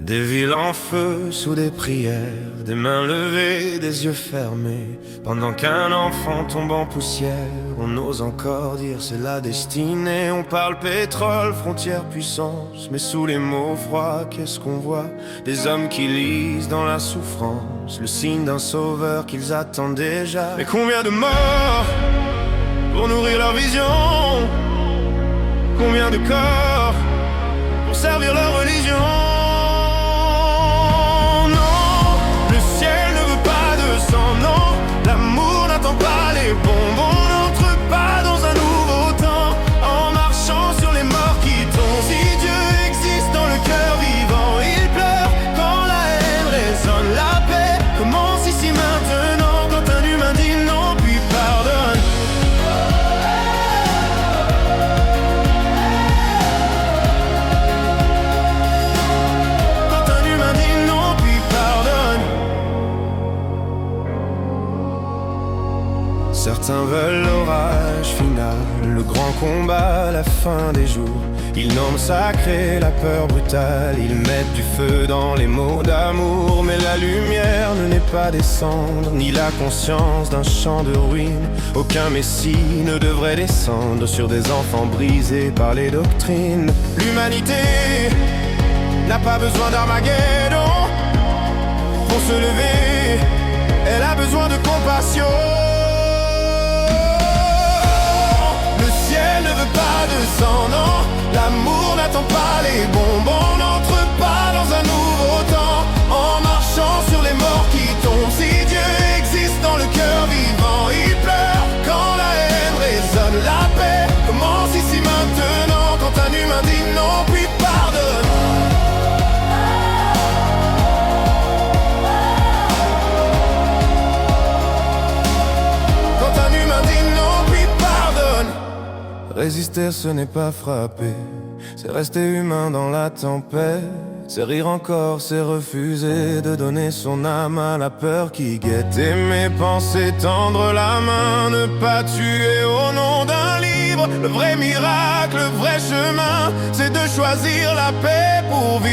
Des villes en feu sous des prières, des mains levées, des yeux fermés. Pendant qu'un enfant tombe en poussière, on ose encore dire c'est la destinée. On parle pétrole, frontières, puissance, mais sous les mots froids, qu'est-ce qu'on voit? Des hommes qui lisent dans la souffrance le signe d'un sauveur qu'ils attendent déjà. Mais combien de morts pour nourrir leur vision? Combien de corps pour servir leur religion? L'amour n'attend pas les bombes, on n'entre pas dans un nouveau temps en marchant sur les morts qui tombent. Si Dieu existe dans le cœur vivant, il pleure quand la haine résonne. La paix commence ici maintenant, quand un humain dit non puis pardonne. Quand un humain dit non puis pardonne. Certains veulent l'orage final, le grand combat, la fin des jours. Ils nomment sacré la peur brutale, ils mettent du feu dans les mots d'amour. Mais la lumière ne naît pas des cendres, ni la conscience d'un champ de ruines. Aucun messie ne devrait descendre sur des enfants brisés par les doctrines. L'humanité n'a pas besoin d'Armageddon pour se lever, elle a besoin de compassion. Pas de sang, non, l'amour n'attend pas les bombes. On n'entre pas dans un nouveau temps en marchant sur les morts qui tombent. Si Dieu existe dans le cœur vivant, il pleure quand la haine résonne. La paix commence ici maintenant, quand un humain dit non puis pardonne. Quand un humain dit non puis pardonne. Résister, ce n'est pas frapper, c'est rester humain dans la tempête. C'est rire encore, c'est refuser de donner son âme à la peur qui guette. Aimer, penser, tendre la main, ne pas tuer au nom d'un livre. Le vrai miracle, le vrai chemin, c'est de choisir la paix pour vivre.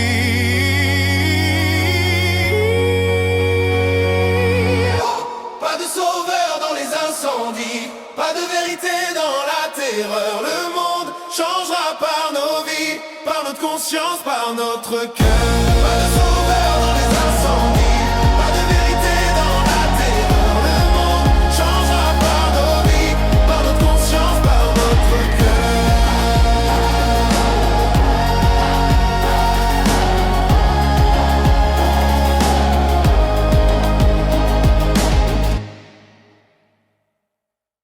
Pas de sauveur dans les incendies, pas de vérité dans la terreur. Le monde changera par nos vies, par notre conscience, par notre cœur. Pas de sauveur dans les